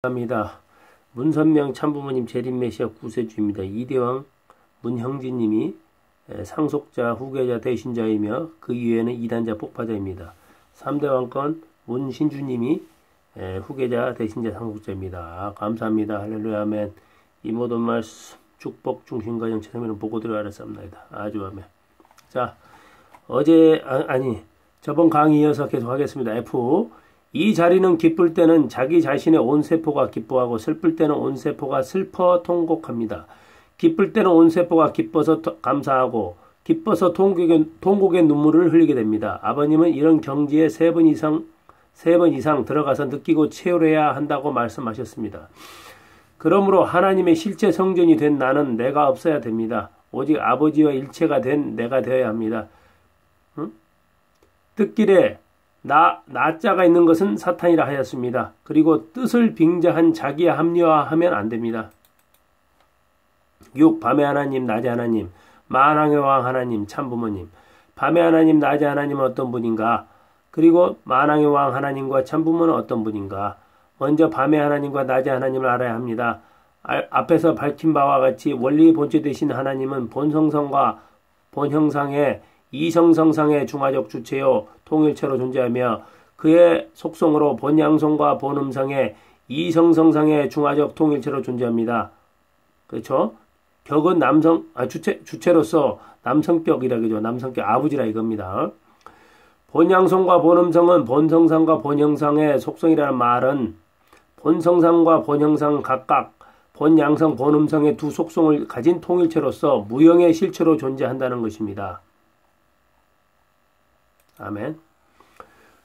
감사합니다. 문선명 참부모님 재림메시아 구세주입니다. 이대왕 문형진님이 상속자 후계자 대신자이며 그 이외에는 이단자 폭파자입니다. 3대 왕권 문신주님이 후계자 대신자 상속자입니다. 감사합니다. 할렐루야 아멘. 이 모든 말씀 축복 중심과 영체념을 보고 들어가랬습니다. 아주 아멘. 자, 저번 강의 이어서 계속 하겠습니다. F. 이 자리는 기쁠 때는 자기 자신의 온 세포가 기뻐하고 슬플 때는 온 세포가 슬퍼 통곡합니다. 기쁠 때는 온 세포가 기뻐서 감사하고 기뻐서 통곡의 눈물을 흘리게 됩니다. 아버님은 이런 경지에 세 번 이상 들어가서 느끼고 체울해야 한다고 말씀하셨습니다. 그러므로 하나님의 실제 성전이 된 나는 내가 없어야 됩니다. 오직 아버지와 일체가 된 내가 되어야 합니다. 뜻길에 나자가 있는 것은 사탄이라 하였습니다. 그리고 뜻을 빙자한 자기에 합리화하면 안 됩니다. 6. 밤의 하나님, 낮의 하나님, 만왕의 왕 하나님, 참부모님. 밤의 하나님, 낮의 하나님은 어떤 분인가? 그리고 만왕의 왕 하나님과 참부모는 어떤 분인가? 먼저 밤의 하나님과 낮의 하나님을 알아야 합니다. 앞에서 밝힌 바와 같이 원리 본체 되신 하나님은 본성성과 본형상의 이성성상의 중화적 주체요 통일체로 존재하며 그의 속성으로 본양성과 본음성의 이성성상의 중화적 통일체로 존재합니다. 그렇죠? 격은 주체로서 남성격이라 그죠. 남성격 아버지라 이겁니다. 본양성과 본음성은 본성상과 본형상의 속성이라는 말은 본성상과 본형상 각각 본양성 본음성의 두 속성을 가진 통일체로서 무형의 실체로 존재한다는 것입니다. 아멘.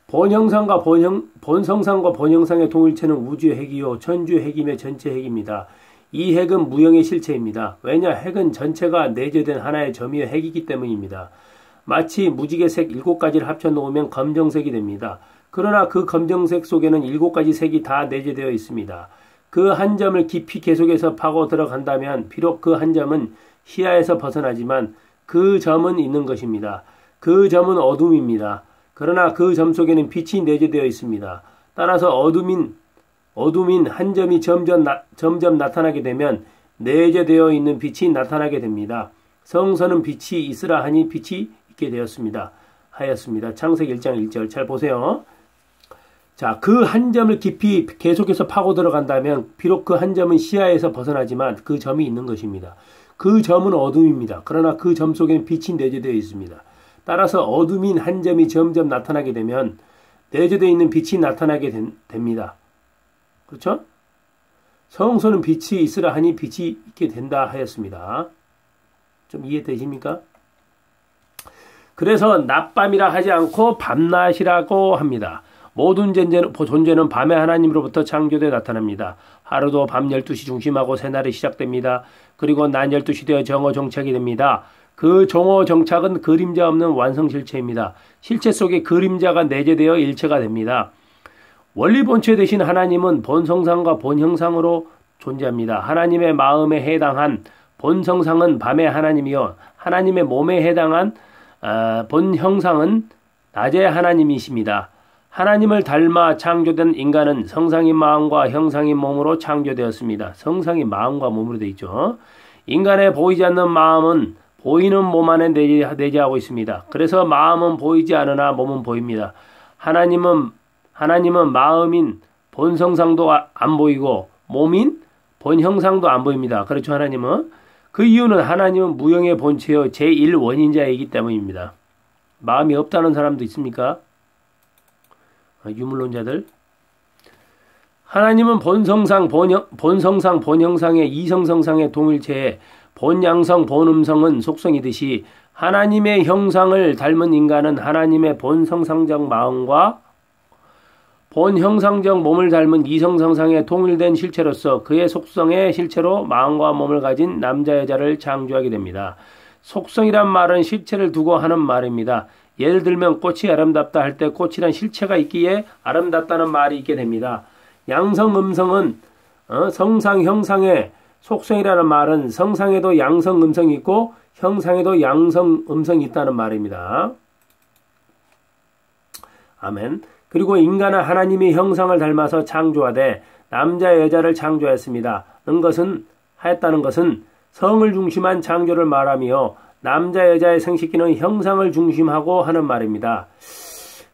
본성상과 본형상의 통일체는 우주의 핵이요 천주의 핵이며 전체 핵입니다. 이 핵은 무형의 실체입니다. 왜냐 핵은 전체가 내재된 하나의 점이여 핵이기 때문입니다. 마치 무지개색 7가지를 합쳐놓으면 검정색이 됩니다. 그러나 그 검정색 속에는 7가지 색이 다 내재되어 있습니다. 그 한 점을 깊이 계속해서 파고 들어간다면 비록 그 한 점은 시야에서 벗어나지만 그 점은 있는 것입니다. 그 점은 어둠입니다. 그러나 그 점 속에는 빛이 내재되어 있습니다. 따라서 어둠인 한 점이 점점 나타나게 되면 내재되어 있는 빛이 나타나게 됩니다. 성서는 빛이 있으라 하니 빛이 있게 되었습니다. 하였습니다. 창세기 1장 1절 잘 보세요. 자, 그 한 점을 깊이 계속해서 파고 들어간다면 비록 그 한 점은 시야에서 벗어나지만 그 점이 있는 것입니다. 그 점은 어둠입니다. 그러나 그 점 속에는 빛이 내재되어 있습니다. 따라서 어둠인 한 점이 점점 나타나게 되면 내재되어 있는 빛이 나타나게 됩니다. 그렇죠? 성소는 빛이 있으라 하니 빛이 있게 된다 하였습니다. 좀 이해되십니까? 그래서 낮밤이라 하지 않고 밤낮이라고 합니다. 모든 존재는 밤의 하나님으로부터 창조되어 나타납니다. 하루도 밤 12시 중심하고 새날이 시작됩니다. 그리고 낮 12시 되어 정오 정착이 됩니다. 그 정오 정착은 그림자 없는 완성실체입니다. 실체 속에 그림자가 내재되어 일체가 됩니다. 원리 본체 되신 하나님은 본성상과 본형상으로 존재합니다. 하나님의 마음에 해당한 본성상은 밤의 하나님이요 하나님의 몸에 해당한 본형상은 낮의 하나님이십니다. 하나님을 닮아 창조된 인간은 성상인 마음과 형상인 몸으로 창조되었습니다. 성상이 마음과 몸으로 되어 있죠. 인간의 보이지 않는 마음은 보이는 몸 안에 내재하고 있습니다. 그래서 마음은 보이지 않으나 몸은 보입니다. 하나님은 마음인 본성상도 안 보이고 몸인 본형상도 안 보입니다. 그렇죠. 하나님은 그 이유는 하나님은 무형의 본체요 제1원인자이기 때문입니다. 마음이 없다는 사람도 있습니까? 유물론자들. 하나님은 본성상 본형상의 이성성상의 동일체에 본양성 본음성은 속성이듯이 하나님의 형상을 닮은 인간은 하나님의 본성상적 마음과 본형상적 몸을 닮은 이성성상의 통일된 실체로서 그의 속성의 실체로 마음과 몸을 가진 남자 여자를 창조하게 됩니다. 속성이란 말은 실체를 두고 하는 말입니다. 예를 들면 꽃이 아름답다 할 때 꽃이란 실체가 있기에 아름답다는 말이 있게 됩니다. 양성 음성은 성상 형상의 속성이라는 말은 성상에도 양성 음성이 있고 형상에도 양성 음성이 있다는 말입니다. 아멘. 그리고 인간은 하나님의 형상을 닮아서 창조하되 남자 여자를 창조하였습니다. 하였다는 것은 성을 중심한 창조를 말하며 남자 여자의 생식기는 형상을 중심하고 하는 말입니다.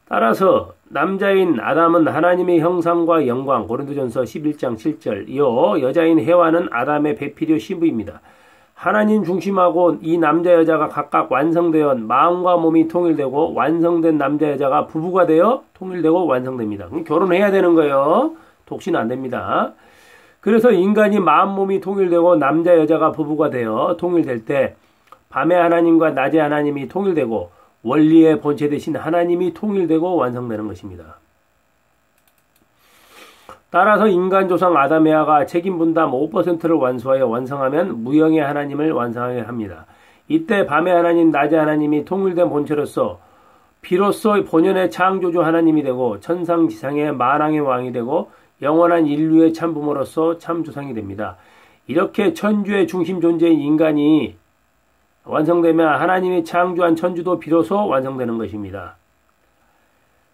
따라서 남자인 아담은 하나님의 형상과 영광 고린도전서 11장 7절이요 여자인 해와는 아담의 배필요 시부입니다. 하나님 중심하고 이 남자 여자가 각각 완성되어 마음과 몸이 통일되고 완성된 남자 여자가 부부가 되어 통일되고 완성됩니다. 결혼해야 되는 거예요. 독신은 안 됩니다. 그래서 인간이 마음 몸이 통일되고 남자 여자가 부부가 되어 통일될 때 밤의 하나님과 낮의 하나님이 통일되고 원리의 본체 대신 하나님이 통일되고 완성되는 것입니다. 따라서 인간 조상 아담 에아가 책임 분담 5%를 완수하여 완성하면 무형의 하나님을 완성하게 합니다. 이때 밤의 하나님, 낮의 하나님이 통일된 본체로서 비로소 본연의 창조주 하나님이 되고 천상지상의 만왕의 왕이 되고 영원한 인류의 참부모로서 참조상이 됩니다. 이렇게 천주의 중심 존재인 인간이 완성되면 하나님이 창조한 천주도 비로소 완성되는 것입니다.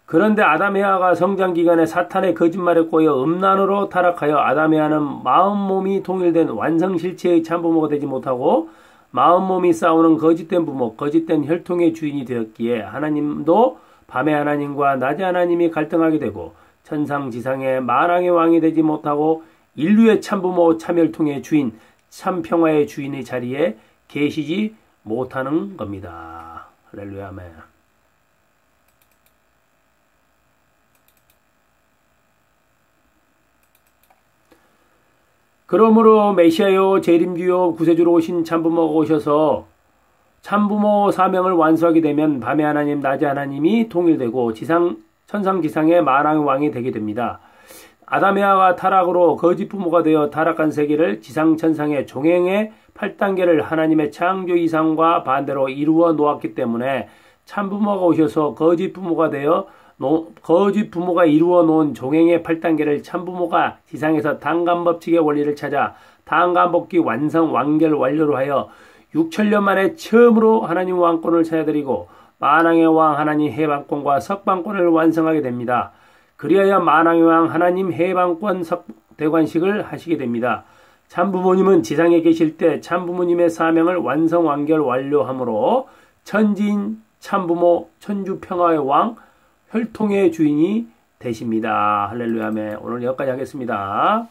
그런데 아담 에아가 성장 기간에 사탄의 거짓말에 꼬여 음란으로 타락하여 아담 에아는 마음 몸이 통일된 완성실체의 참부모가 되지 못하고 마음 몸이 싸우는 거짓된 부모, 거짓된 혈통의 주인이 되었기에 하나님도 밤의 하나님과 낮의 하나님이 갈등하게 되고 천상지상의 만왕의 왕이 되지 못하고 인류의 참부모, 참혈통의 주인, 참평화의 주인의 자리에 계시지 못하는 겁니다. 할렐루야 아멘. 그러므로 메시아요 재림주요 구세주로 오신 참부모가 오셔서 참부모 사명을 완수하게 되면 밤의 하나님 낮의 하나님이 통일되고 천상지상의 만왕의 왕이 되게 됩니다. 아담 에아가 타락으로 거짓 부모가 되어 타락한 세계를 지상천상의 종행의 8단계를 하나님의 창조 이상과 반대로 이루어 놓았기 때문에 참부모가 오셔서 거짓 부모가 이루어 놓은 종행의 8단계를 참부모가 지상에서 당간법칙의 원리를 찾아 당간법기 완성 완결 완료로 하여 6천년 만에 처음으로 하나님 왕권을 찾아드리고 만왕의 왕 하나님 해방권과 석방권을 완성하게 됩니다. 그리하여 만왕의 왕 하나님 해방권 대관식을 하시게 됩니다. 참부모님은 지상에 계실 때 참부모님의 사명을 완성 완결 완료함으로 천지인 참부모 천주평화의 왕 혈통의 주인이 되십니다. 할렐루야 아멘. 오늘 여기까지 하겠습니다.